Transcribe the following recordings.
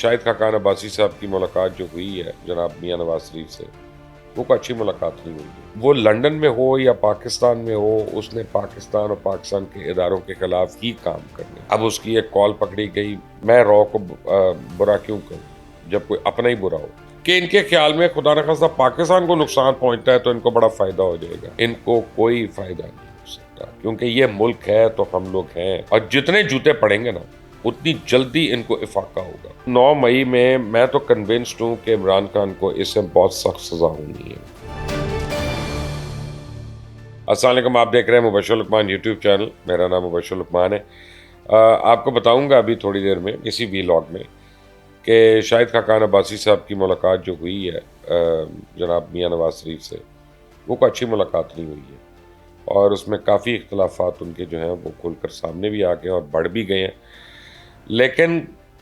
شاہد خاقان عباسی صاحب کی ملاقات جو ہوئی ہے جناب میاں نواز شریف سے، وہ کوئی اچھی ملاقات نہیں ہوئی ہے۔ وہ لندن میں ہو یا پاکستان میں ہو، اس نے پاکستان اور پاکستان کے اداروں کے خلاف ہی کام کرنے۔ اب اس کی ایک کال پکڑی گئی، میں رو کو برا کیوں کروں جب کوئی اپنا ہی برا ہو، کہ ان کے خیال میں خدا نخواستہ پاکستان کو نقصان پہنچتا ہے تو ان کو بڑا فائدہ ہو جائے گا۔ ان کو کوئی فائدہ نہیں ہو سکتا، کیونکہ یہ ملک ہے تو ہم لوگ ہیں، اور جتنے جوتے پڑیں گے نا اتنی جلدی ان کو افاقہ ہوگا۔ 9 مئی میں تو کنونسڈ ہوں کہ عمران خان کو اس سے بہت سخت سزا ہونی ہے۔ السلام علیکم، آپ دیکھ رہے ہیں مبشر لقمان یوٹیوب چینل، میرا نام مبشر لقمان ہے۔ آپ کو بتاؤں گا ابھی تھوڑی دیر میں اسی ویلاگ میں کہ شاہد خاقان عباسی صاحب کی ملاقات جو ہوئی ہے جناب میاں نواز شریف سے، وہ کوئی اچھی ملاقات نہیں ہوئی ہے، اور اس میں کافی اختلافات ان کے جو ہیں وہ کھل کر سامنے بھی آ گئے اور بڑھ بھی گئے ہیں۔ لیکن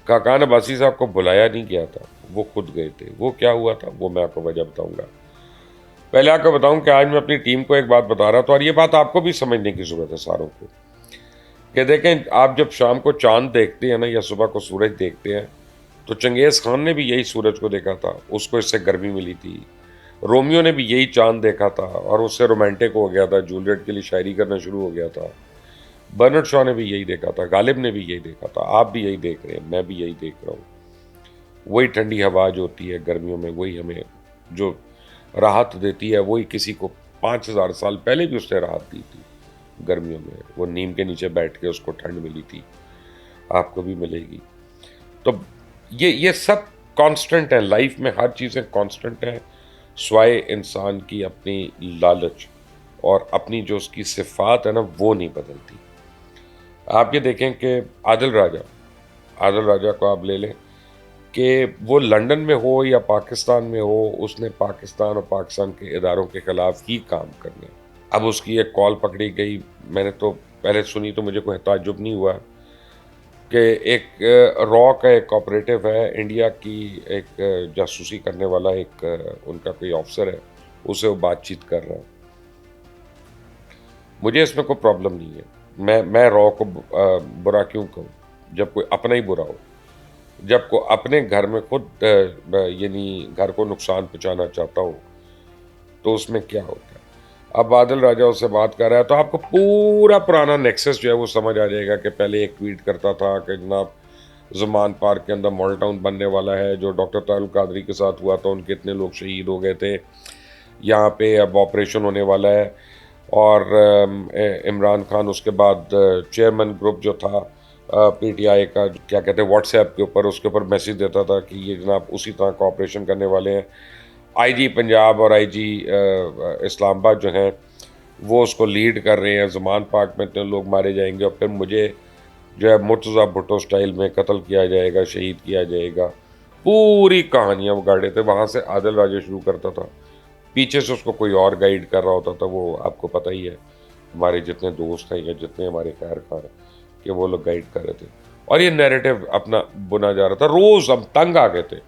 خاقان عباسی صاحب کو بلایا نہیں گیا تھا، وہ خود گئے تھے۔ وہ کیا ہوا تھا وہ میں آپ کو وجہ بتاؤں گا۔ پہلے آپ کو بتاؤں کہ آج میں اپنی ٹیم کو ایک بات بتا رہا تھا، اور یہ بات آپ کو بھی سمجھنے کی ضرورت ہے ساروں کو، کہ دیکھیں آپ جب شام کو چاند دیکھتے ہیں نا یا صبح کو سورج دیکھتے ہیں، تو چنگیز خان نے بھی یہی سورج کو دیکھا تھا، اس کو اس سے گرمی ملی تھی۔ رومیو نے بھی یہی چاند دیکھا تھا اور اس سے رومانٹک ہو گیا تھا، جولیٹ کے لیے شاعری کرنا شروع ہو گیا تھا۔ برنرڈ شاہ نے بھی یہی دیکھا تھا، غالب نے بھی یہی دیکھا تھا، آپ بھی یہی دیکھ رہے ہیں، میں بھی یہی دیکھ رہا ہوں۔ وہی ٹھنڈی ہوا جو ہوتی ہے گرمیوں میں، وہی ہمیں جو راحت دیتی ہے، وہی کسی کو 5000 سال پہلے بھی اس نے راحت دی تھی گرمیوں میں۔ وہ نیم کے نیچے بیٹھ کے اس کو ٹھنڈ ملی تھی، آپ کو بھی ملے گی۔ تو یہ سب کانسٹنٹ ہیں، لائف میں ہر چیزیں کانسٹنٹ ہیں، سوائے انسان کی اپنی لالچ اور اپنی جو اس کی صفات ہے نا وہ نہیں بدلتی۔ آپ یہ دیکھیں کہ عادل راجہ کو آپ لے لیں کہ وہ لندن میں ہو یا پاکستان میں ہو، اس نے پاکستان اور پاکستان کے اداروں کے خلاف ہی کام کرنا ہے۔ اب اس کی ایک کال پکڑی گئی، میں نے تو پہلے سنی تو مجھے کوئی تعجب نہیں ہوا کہ ایک را کا ایک آپریٹو ہے انڈیا کی، ایک جاسوسی کرنے والا ایک ان کا کوئی آفسر ہے، اسے وہ بات چیت کر رہا ہے۔ مجھے اس میں کوئی پرابلم نہیں ہے، میں را کو برا کیوں کہوں جب کوئی اپنا ہی برا ہو، جب کوئی اپنے گھر میں خود یعنی گھر کو نقصان پہنچانا چاہتا ہو تو اس میں کیا ہوتا ہے۔ اب عادل راجہ اس سے بات کر رہا ہے تو آپ کو پورا پرانا نیکسس جو ہے وہ سمجھ آ جائے گا کہ پہلے ایک ٹویٹ کرتا تھا کہ جناب زمان پارک کے اندر ماڈل ٹاؤن بننے والا ہے، جو ڈاکٹر طاہر القادری کے ساتھ ہوا تھا ان کے اتنے لوگ شہید ہو گئے تھے، یہاں پہ اب آپریشن ہونے والا ہے۔ اور عمران خان اس کے بعد چیئرمین گروپ جو تھا پی ٹی آئی کا، کیا کہتے ہیں واٹس ایپ کے اوپر، اس کے اوپر میسیج دیتا تھا کہ یہ جناب اسی طرح کا آپریشن کرنے والے ہیں۔ آئی جی پنجاب اور آئی جی اسلام آباد جو ہیں وہ اس کو لیڈ کر رہے ہیں، زمان پارک میں اتنے لوگ مارے جائیں گے اور پھر مجھے جو ہے مرتضیٰ بھٹو سٹائل میں قتل کیا جائے گا، شہید کیا جائے گا۔ پوری کہانیاں وہ گاڑے تھے، وہاں سے عادل راجہ شروع کرتا تھا، پیچھے سے اس کو کوئی اور گائیڈ کر رہا ہوتا تھا۔ وہ آپ کو پتہ ہی ہے، ہمارے جتنے دوست ہیں یا جتنے ہمارے خیر خواہ ہیں کہ وہ لوگ گائیڈ کر رہے تھے، اور یہ نیریٹو اپنا بنا جا رہا تھا۔ روز ہم تنگ آ گئے تھے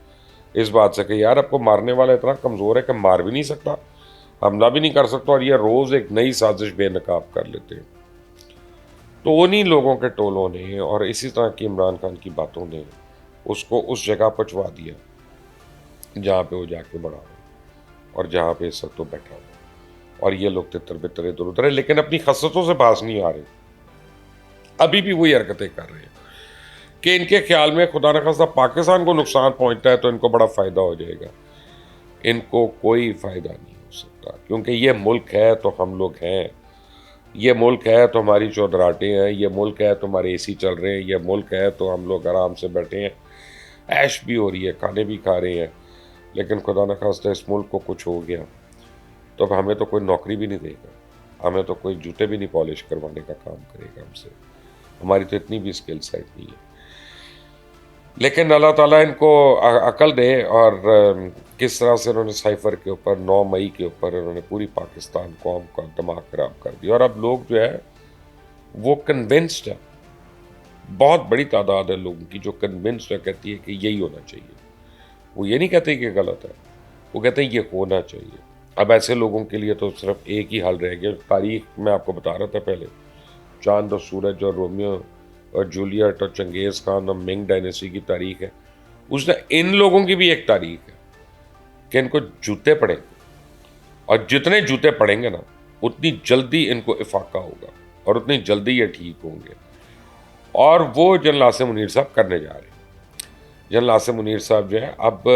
اس بات سے کہ یار اب کو مارنے والا اتنا کمزور ہے کہ مار بھی نہیں سکتا، حملہ بھی نہیں کر سکتا، اور یہ روز ایک نئی سازش بے نقاب کر لیتے ہیں۔ تو انہی لوگوں کے ٹولوں نے اور اسی طرح کی عمران خان کی باتوں نے اس کو اس جگہ پہنچوا دیا جہاں پہ وہ جا کے بڑا ہو اور جہاں پہ اس وقت وہ بیٹھا ہو، اور یہ لوگ تتر بتر ادھر ادھر ہے، لیکن اپنی خصلتوں سے باز نہیں آ رہے، ابھی بھی وہی حرکتیں کر رہے ہیں کہ ان کے خیال میں خدا نخواستہ پاکستان کو نقصان پہنچتا ہے تو ان کو بڑا فائدہ ہو جائے گا۔ ان کو کوئی فائدہ نہیں ہو سکتا، کیونکہ یہ ملک ہے تو ہم لوگ ہیں، یہ ملک ہے تو ہماری چودراہٹیں ہیں، یہ ملک ہے تو ہمارے اے سی چل رہے ہیں، یہ ملک ہے تو ہم لوگ آرام سے بیٹھے ہیں، عیش بھی ہو رہی ہے، کھانے بھی کھا رہے ہیں۔ لیکن خدا نخواستہ اس ملک کو کچھ ہو گیا تو اب ہمیں تو کوئی نوکری بھی نہیں دے گا، ہمیں تو کوئی جوتے بھی نہیں پالش کروانے کا کام کرے گا ہم سے، ہماری تو اتنی بھی اسکل سیٹ نہیں ہے۔ لیکن اللہ تعالیٰ ان کو عقل دے، اور کس طرح سے انہوں نے سائفر کے اوپر 9 مئی کے اوپر انہوں نے پوری پاکستان قوم کا دماغ خراب کر دیا، اور اب لوگ جو ہے وہ کنونسڈ ہے، بہت بڑی تعداد ہے لوگوں کی جو کنونسڈ ہے، کہتی ہے کہ یہی ہونا چاہیے۔ وہ یہ نہیں کہتے کہ غلط ہے، وہ کہتے ہیں یہ ہونا چاہیے۔ اب ایسے لوگوں کے لیے تو صرف ایک ہی حل رہ گیا، تاریخ میں آپ کو بتا رہا تھا پہلے، چاند اور سورج اور رومیو اور جولیٹ اور چنگیز خان اور منگ ڈائنیسٹی کی تاریخ ہے، اس نے ان لوگوں کی بھی ایک تاریخ ہے کہ ان کو جوتے پڑیں گے، اور جتنے جوتے پڑیں گے نا اتنی جلدی ان کو افاقہ ہوگا اور اتنی جلدی یہ ٹھیک ہوں گے. اور وہ جنرل عاصم منیر صاحب کرنے جا رہے ہیں. جنرل عاصم منیر صاحب جو ہے اب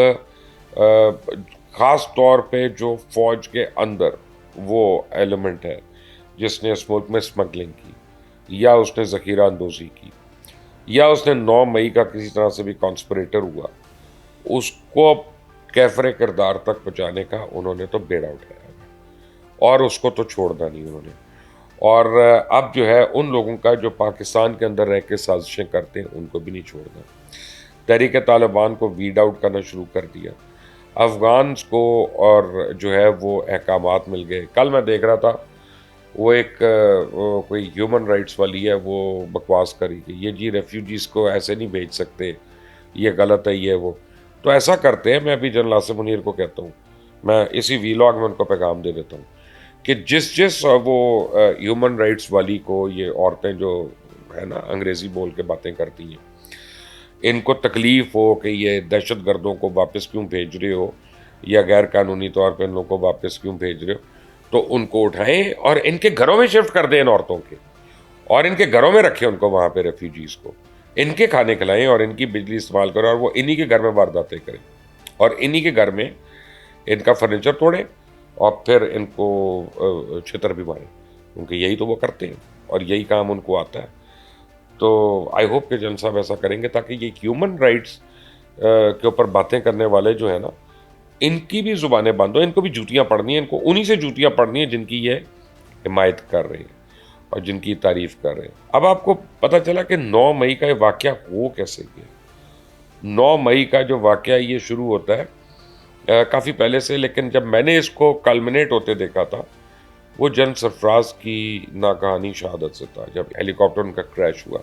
خاص طور پہ جو فوج کے اندر وہ ایلیمنٹ ہے جس نے اس ملک میں اسمگلنگ کی، یا اس نے ذخیرہ اندوزی کی، یا اس نے 9 مئی کا کسی طرح سے بھی کانسپریٹر ہوا، اس کو کیفر کردار تک پہنچانے کا انہوں نے تو بیڑا اٹھایا ہے، اور اس کو تو چھوڑنا نہیں انہوں نے. اور اب جو ہے ان لوگوں کا جو پاکستان کے اندر رہ کے سازشیں کرتے ہیں ان کو بھی نہیں چھوڑنا. تحریک طالبان کو ویڈ آؤٹ کرنا شروع کر دیا، افغانز کو اور جو ہے وہ احکامات مل گئے. کل میں دیکھ رہا تھا وہ ایک کوئی ہیومن رائٹس والی ہے، وہ بکواس کری کہ یہ جی ریفیوجیز کو ایسے نہیں بھیج سکتے، یہ غلط ہے، یہ وہ. تو ایسا کرتے ہیں، میں ابھی جنرل عاصم منیر کو کہتا ہوں، میں اسی ویلاگ میں ان کو پیغام دے دیتا ہوں کہ جس وہ ہیومن رائٹس والی کو یہ عورتیں جو ہے نا انگریزی بول کے باتیں کرتی ہیں، ان کو تکلیف ہو کہ یہ دہشت گردوں کو واپس کیوں بھیج رہے ہو یا غیر قانونی طور پہ ان لوگوں کو واپس کیوں بھیج رہے ہو، تو ان کو اٹھائیں اور ان کے گھروں میں شفٹ کر دیں ان عورتوں کے، اور ان کے گھروں میں رکھیں ان کو وہاں پہ ریفیوجیز کو، ان کے کھانے کھلائیں اور ان کی بجلی استعمال کریں، اور وہ انہی کے گھر میں وارداتیں کریں اور انہی کے گھر میں ان کا فرنیچر توڑیں اور پھر ان کو چھتر بھی ماریں، کیونکہ یہی تو وہ کرتے ہیں اور یہی کام ان کو آتا ہے. تو آئی ہوپ کہ جن صاحب ایسا کریں گے تاکہ یہ ہیومن رائٹس کے اوپر باتیں کرنے والے جو ہیں نا ان کی بھی زبانیں بند ہو، ان کو بھی جوتیاں پڑنی ہیں، ان کو انہی سے جوتیاں پڑنی ہیں جن کی یہ حمایت کر رہے ہیں اور جن کی تعریف کر رہے ہیں. اب آپ کو پتہ چلا کہ 9 مئی کا یہ واقعہ ہو کیسے گیا. 9 مئی کا جو واقعہ یہ شروع ہوتا ہے کافی پہلے سے، لیکن جب میں نے اس کو کلمنیٹ ہوتے دیکھا تھا وہ جنرل سرفراز کی ناگہانی شہادت سے تھا، جب ہیلی کاپٹر ان کا کریش ہوا.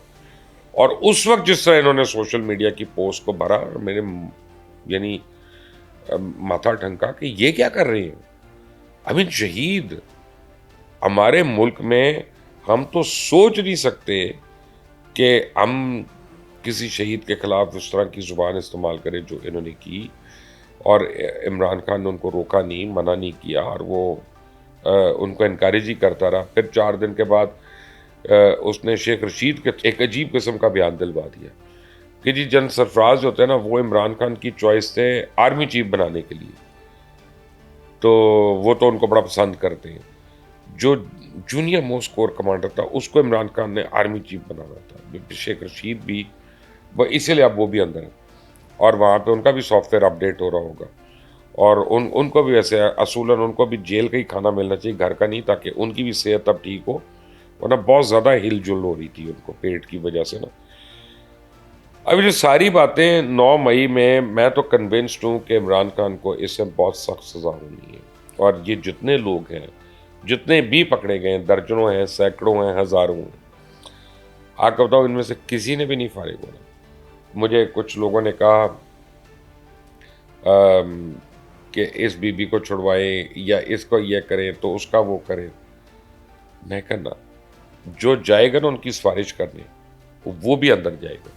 اور اس وقت جس طرح انہوں نے سوشل میڈیا کی پوسٹ کو بھرا، میرے یعنی ماتھا ٹھنکا کہ یہ کیا کر رہے ہیں. امین شہید ہمارے ملک میں، ہم تو سوچ نہیں سکتے کہ ہم کسی شہید کے خلاف اس طرح کی زبان استعمال کریں جو انہوں نے کی. اور عمران خان نے ان کو روکا نہیں، منع نہیں کیا، اور وہ ان کو انکریج ہی کرتا رہا. پھر 4 دن کے بعد اس نے شیخ رشید کے ایک عجیب قسم کا بیان دلوا دیا کہ جی جنرل سرفراز جو ہوتے ہیں نا وہ عمران خان کی چوائس تھے آرمی چیف بنانے کے لیے، تو وہ تو ان کو بڑا پسند کرتے ہیں. جو جونیئر موسٹ کور کمانڈر تھا اس کو عمران خان نے آرمی چیف بنانا تھا. شیخ رشید بھی اسی لیے اب وہ بھی اندر ہیں اور وہاں پہ ان کا بھی سافٹ ویئر اپڈیٹ ہو رہا ہوگا. اور ان کو بھی ویسے اصولاً ان کو بھی جیل کا ہی کھانا ملنا چاہیے، گھر کا نہیں، تاکہ ان کی بھی صحت اب ٹھیک ہو، ورنہ بہت زیادہ ہل جل ہو رہی تھی ان کو پیٹ کی وجہ سے نا. اب جو ساری باتیں 9 مئی میں تو کنونسڈ ہوں کہ عمران خان کو اس سے بہت سخت سزا ہونی ہے. اور یہ جتنے لوگ ہیں، جتنے بھی پکڑے گئے ہیں، درجنوں ہیں، سینکڑوں ہیں، ہزاروں ہیں، آپ کو بتاؤ ان میں سے کسی نے بھی نہیں فارغ ہونا. مجھے کچھ لوگوں نے کہا کہ اس بی بی کو چھڑوائیں یا اس کو یہ کریں تو اس کا وہ کریں. میں کہنا جو جائے گا نا ان کی سفارش کرنے وہ بھی اندر جائے گا،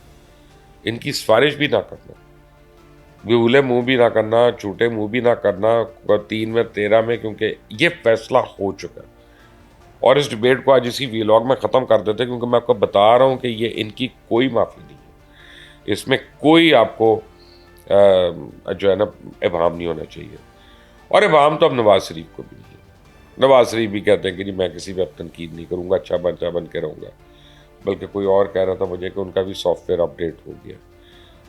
ان کی سفارش بھی نہ کرنا، بھولے منہ بھی نہ کرنا، چھوٹے منہ بھی نہ کرنا 3 میں 13 میں، کیونکہ یہ فیصلہ ہو چکا ہے. اور اس ڈیبیٹ کو آج اسی ویلاگ میں ختم کر دیتے کیونکہ میں آپ کو بتا رہا ہوں کہ یہ ان کی کوئی معافی نہیں ہے، اس میں کوئی آپ کو جو ہے نا ابہام نہیں ہونا چاہیے. اور ابہام تو اب نواز شریف کو بھی نہیں ہے. نواز شریف بھی کہتے ہیں کہ جی میں کسی پہ اب تنقید نہیں کروں گا، اچھا بن کے رہوں گا. بلکہ کوئی اور کہہ رہا تھا مجھے کہ ان کا بھی سافٹ ویئر اپڈیٹ ہو گیا،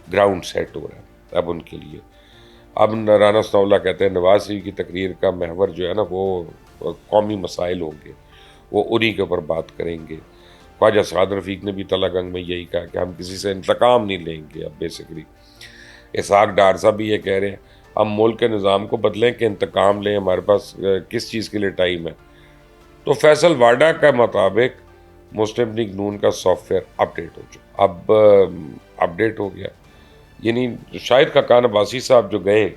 گراؤنڈ سیٹ ہو رہا ہے اب ان کے لیے. اب رانا ثناء اللہ کہتے ہیں نواز شریف کی تقریر کا محور جو ہے نا وہ قومی مسائل ہوں گے، وہ انہی کے اوپر بات کریں گے. خواجہ سعد رفیق نے بھی تلہ گنگ میں یہی کہا کہ ہم کسی سے انتقام نہیں لیں گے. اب بیسیکلی اسحاق ڈار صاحب بھی یہ کہہ رہے ہیں ہم ملک کے نظام کو بدلیں کہ انتقام لیں، ہمارے پاس کس چیز کے لیے ٹائم ہے. تو فیصل واڈا کا مطابق مسلم لیگ نون کا سافٹ ویئر اپڈیٹ ہو چکا، اب اپڈیٹ ہو گیا. یعنی شاہد خاقان عباسی صاحب جو گئے،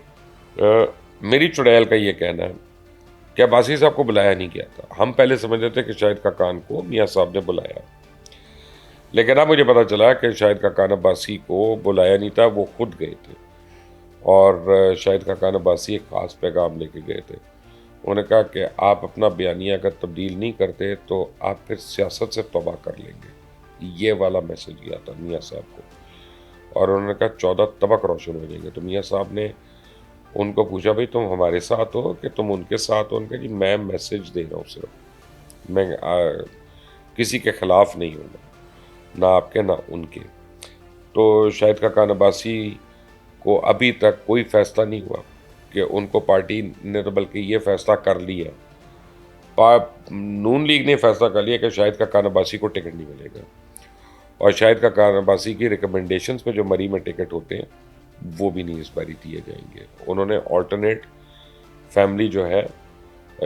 میری چڑیل کا یہ کہنا ہے کہ عباسی صاحب کو بلایا نہیں گیا تھا. ہم پہلے سمجھتے تھے کہ شاہد خاقان کو میاں صاحب نے بلایا، لیکن اب مجھے پتا چلا کہ شاہد خاقان عباسی کو بلایا نہیں تھا، وہ خود گئے تھے. اور شاہد خاقان عباسی ایک خاص پیغام لے کے گئے تھے. انہوں نے کہا کہ آپ اپنا بیانیہ اگر تبدیل نہیں کرتے تو آپ پھر سیاست سے توبہ کر لیں گے. یہ والا میسج گیا تھا میاں صاحب کو. اور انہوں نے کہا 14 طبق روشن ہو جائیں گے. تو میاں صاحب نے ان کو پوچھا بھائی تم ہمارے ساتھ ہو کہ تم ان کے ساتھ ہو؟ ان کا جی میں میسج دے رہا ہوں صرف، میں کسی کے خلاف نہیں ہوں، نہ آپ کے نہ ان کے. تو شاہد خاقان عباسی کو ابھی تک کوئی فیصلہ نہیں ہوا کہ ان کو پارٹی نے تو بلکہ یہ فیصلہ کر لیا، نون لیگ نے فیصلہ کر لیا کہ شاہد خاقان عباسی کو ٹکٹ نہیں ملے گا. اور شاہد خاقان عباسی کی ریکمنڈیشنز پہ جو مری میں ٹکٹ ہوتے ہیں وہ بھی نہیں اس باری دیے جائیں گے. انہوں نے آلٹرنیٹ فیملی جو ہے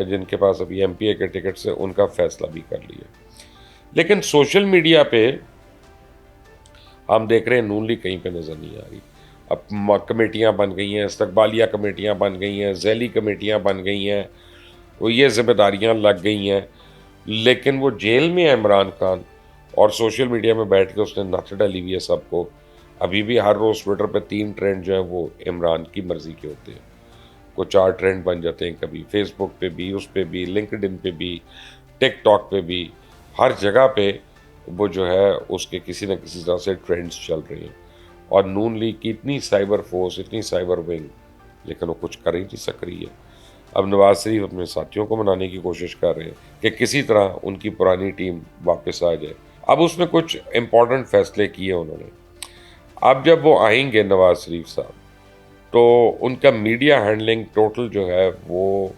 جن کے پاس ابھی ایم پی اے کے ٹکٹ سے، ان کا فیصلہ بھی کر لیا. لیکن سوشل میڈیا پہ ہم دیکھ رہے ہیں نون لیگ کہیں پہ نظر نہیں آ رہی. اب کمیٹیاں بن گئی ہیں، استقبالیہ کمیٹیاں بن گئی ہیں، ذیلی کمیٹیاں بن گئی ہیں، وہ یہ ذمہ داریاں لگ گئی ہیں. لیکن وہ جیل میں ہے عمران خان، اور سوشل میڈیا میں بیٹھ کے اس نے نعت ڈالی ہوئی ہے سب کو. ابھی بھی ہر روز ٹویٹر پہ 3 ٹرینڈ جو ہیں وہ عمران کی مرضی کے ہوتے ہیں. کوئی 4 ٹرینڈ بن جاتے ہیں، کبھی فیس بک پہ بھی، اس پہ بھی، لنکڈ ان پہ بھی، ٹک ٹاک پہ بھی، ہر جگہ پہ وہ جو ہے اس کے کسی نہ کسی طرح سے ٹرینڈز چل رہے ہیں. اور نون لیگ کی اتنی سائبر فورس، اتنی سائبر ونگ، لیکن وہ کچھ کر ہی نہیں سک رہی ہے. اب نواز شریف اپنے ساتھیوں کو منانے کی کوشش کر رہے ہیں کہ کسی طرح ان کی پرانی ٹیم واپس آ جائے. اب اس میں کچھ امپورٹنٹ فیصلے کیے انہوں نے. اب جب وہ آئیں گے نواز شریف صاحب، تو ان کا میڈیا ہینڈلنگ ٹوٹل جو ہے وہ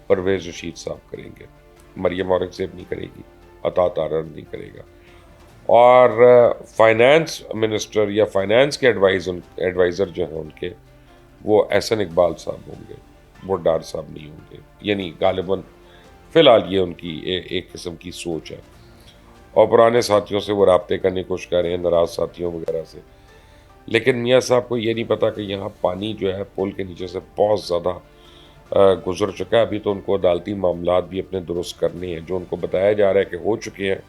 پرویز رشید صاحب کریں گے. مریم اورنگزیب نہیں کرے گی، عطا تارڑ نہیں کرے گا. اور فائنانس منسٹر یا فائنانس کے ایڈوائزر جو ہیں ان کے، وہ احسن اقبال صاحب ہوں گے، وہ ڈار صاحب نہیں ہوں گے. یعنی غالباً فی الحال یہ ان کی ایک قسم کی سوچ ہے. اور پرانے ساتھیوں سے وہ رابطے کرنے کی کوشش کر رہے ہیں، ناراض ساتھیوں وغیرہ سے. لیکن میاں صاحب کو یہ نہیں پتا کہ یہاں پانی جو ہے پول کے نیچے سے بہت زیادہ گزر چکا ہے. ابھی تو ان کو عدالتی معاملات بھی اپنے درست کرنے ہیں، جو ان کو بتایا جا رہا ہے کہ ہو چکے ہیں،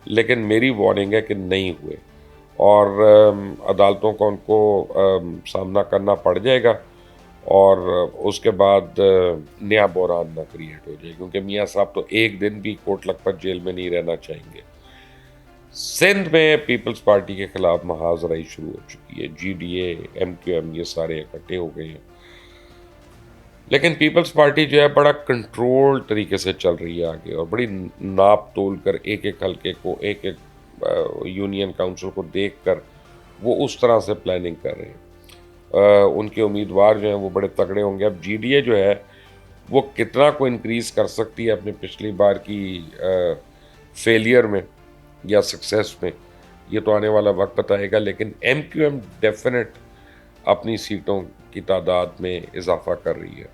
لیکن میری وارننگ ہے کہ نہیں ہوئے. اور عدالتوں کو ان کو سامنا کرنا پڑ جائے گا، اور اس کے بعد نیا بحران نہ کریٹ ہو جائے. کیونکہ میاں صاحب تو ایک دن بھی کوٹ لکھپت جیل میں نہیں رہنا چاہیں گے. سندھ میں پیپلز پارٹی کے خلاف محاذ رائی شروع ہو چکی ہے. G D A, M Q M, یہ سارے اکٹھے ہو گئے ہیں. لیکن پیپلز پارٹی جو ہے بڑا کنٹرول طریقے سے چل رہی ہے آگے، اور بڑی ناپ تول کر ایک ایک حلقے کو، ایک ایک یونین کاؤنسل کو دیکھ کر وہ اس طرح سے پلاننگ کر رہے ہیں. ان کے امیدوار جو ہیں وہ بڑے تگڑے ہوں گے. اب جی ڈی اے جو ہے وہ کتنا کو انکریز کر سکتی ہے اپنے پچھلی بار کی فیلئر میں یا سکسیس میں، یہ تو آنے والا وقت بتائے گا. لیکن ایم کیو ایم ڈیفینٹ اپنی سیٹوں کی تعداد میں اضافہ کر رہی ہے.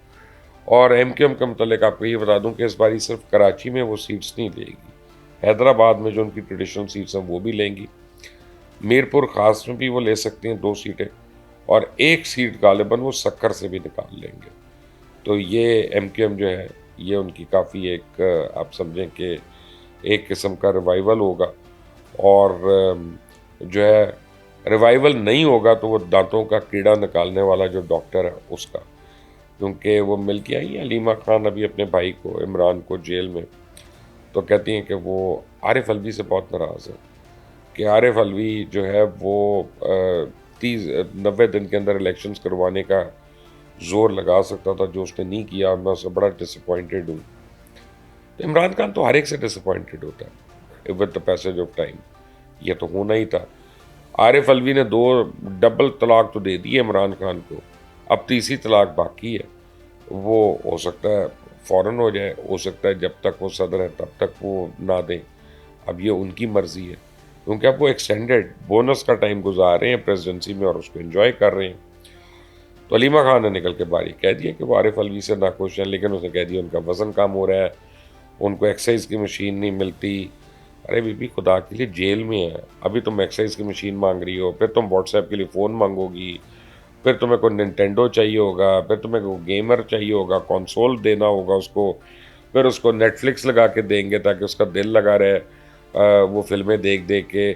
اور ایم کیو ایم کے متعلق آپ کو یہ بتا دوں کہ اس باری صرف کراچی میں وہ سیٹس نہیں لے گی، حیدرآباد میں جو ان کی ٹریڈیشنل سیٹس ہیں وہ بھی لیں گی. میرپور خاص میں بھی وہ لے سکتے ہیں 2 سیٹیں، اور 1 سیٹ غالباً وہ سکر سے بھی نکال لیں گے. تو یہ ایم کیو ایم جو ہے یہ ان کی کافی ایک آپ سمجھیں کہ ایک قسم کا ریوائول ہوگا. اور جو ہے ریوائول نہیں ہوگا تو وہ دانتوں کا کیڑا نکالنے والا جو ڈاکٹر ہے اس کا. کیونکہ وہ مل کے آئی ہیں علیمہ خان ابھی اپنے بھائی کو، عمران کو، جیل میں. تو کہتی ہیں کہ وہ عارف الوی سے بہت ناراض ہے کہ عارف الوی جو ہے وہ 90 دن کے اندر الیکشنز کروانے کا زور لگا سکتا تھا، جو اس نے نہیں کیا، اور میں اس سے بڑا ڈس اپوائنٹڈ ہوں. تو عمران خان تو ہر ایک سے ڈس اپوائنٹڈ ہوتا ہے with the passage of time. یہ تو ہونا ہی تھا. عارف الوی نے 2 ڈبل طلاق تو دے دی ہے عمران خان کو، اب تیسری طلاق باقی ہے. وہ ہو سکتا ہے فوراً ہو جائے، ہو سکتا ہے جب تک وہ صدر ہیں تب تک وہ نہ دیں. اب یہ ان کی مرضی ہے، کیونکہ اب وہ ایکسٹینڈڈ بونس کا ٹائم گزار رہے ہیں پریزیڈنسی میں اور اس کو انجوائے کر رہے ہیں. تو علیمہ خان نے نکل کے باری کہہ دیا کہ وہ عارف الوی سے ناخوش ہیں، لیکن اس نے کہہ دیا ان کا وزن کم ہو رہا ہے، ان کو ایکسرسائز کی مشین نہیں ملتی. ارے بی بی خدا کے لیے جیل میں ہے، ابھی تم ایکسرسائز کی مشین مانگ رہی ہو، پھر تم واٹس ایپ کے لیے فون مانگو گی، پھر تمہیں کوئی ننٹینڈو چاہیے ہوگا، پھر تمہیں کوئی گیمر چاہیے ہوگا، کنسول دینا ہوگا اس کو، پھر اس کو نیٹ فلکس لگا کے دیں گے تاکہ اس کا دل لگا رہے وہ فلمیں دیکھ دیکھ کے،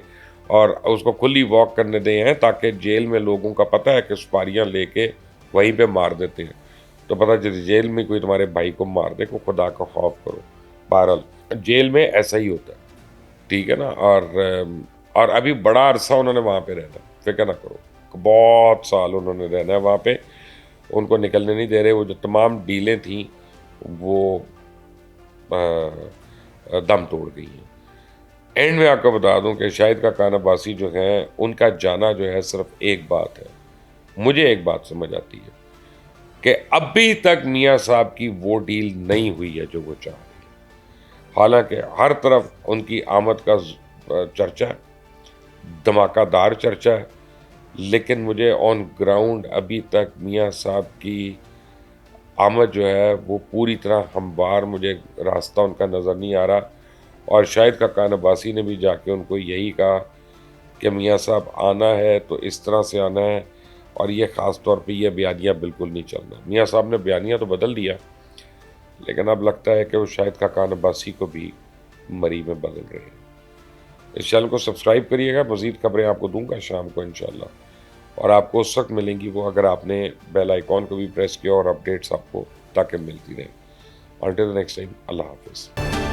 اور اس کو کھلی واک کرنے دیں ہیں تاکہ جیل میں لوگوں کا پتہ ہے کہ سپاریاں لے کے وہیں پہ مار دیتے ہیں. تو پتہ چلے جیل میں کوئی تمہارے بھائی کو مار دے کو خدا کا خوف کرو. بہرحال جیل میں ایسا ہی ہوتا ہے, ٹھیک ہے نا. اور ابھی بڑا عرصہ انہوں نے وہاں پہ رہنا, فکر نہ کرو, بہت سال انہوں نے رہنا ہے وہاں پہ. ان کو نکلنے نہیں دے رہے. وہ جو تمام ڈیلیں تھیں وہ دم توڑ گئی ہیں. اینڈ میں آپ کو بتا دوں کہ شاہد کاکان عباسی جو ہیں, ان کا جانا جو ہے صرف ایک بات ہے, مجھے ایک بات سمجھ آتی ہے کہ ابھی تک میاں صاحب کی وہ ڈیل نہیں ہوئی ہے جو وہ چاہ رہے ہیں. حالانکہ ہر طرف ان کی آمد کا چرچا ہے, دھماکہ دار چرچا ہے, لیکن مجھے آن گراؤنڈ ابھی تک میاں صاحب کی آمد جو ہے وہ پوری طرح ہموار مجھے راستہ ان کا نظر نہیں آ رہا. اور شاہد کاکان عباسی نے بھی جا کے ان کو یہی کہا کہ میاں صاحب آنا ہے تو اس طرح سے آنا ہے, اور یہ خاص طور پہ یہ بیانیہ بالکل نہیں چلنا. میاں صاحب نے بیانیہ تو بدل دیا, لیکن اب لگتا ہے کہ وہ شاہد کاکان عباسی کو بھی مری میں بدل رہے ہیں. اس چینل کو سبسکرائب کریے گا, مزید خبریں آپ کو دوں گا شام کو انشاءاللہ, اور آپ کو اس وقت ملیں گی وہ اگر آپ نے بیل آئیکن کو بھی پریس کیا, اور اپڈیٹس آپ کو تاکہ ملتی رہیں. Until the next time, اللہ حافظ.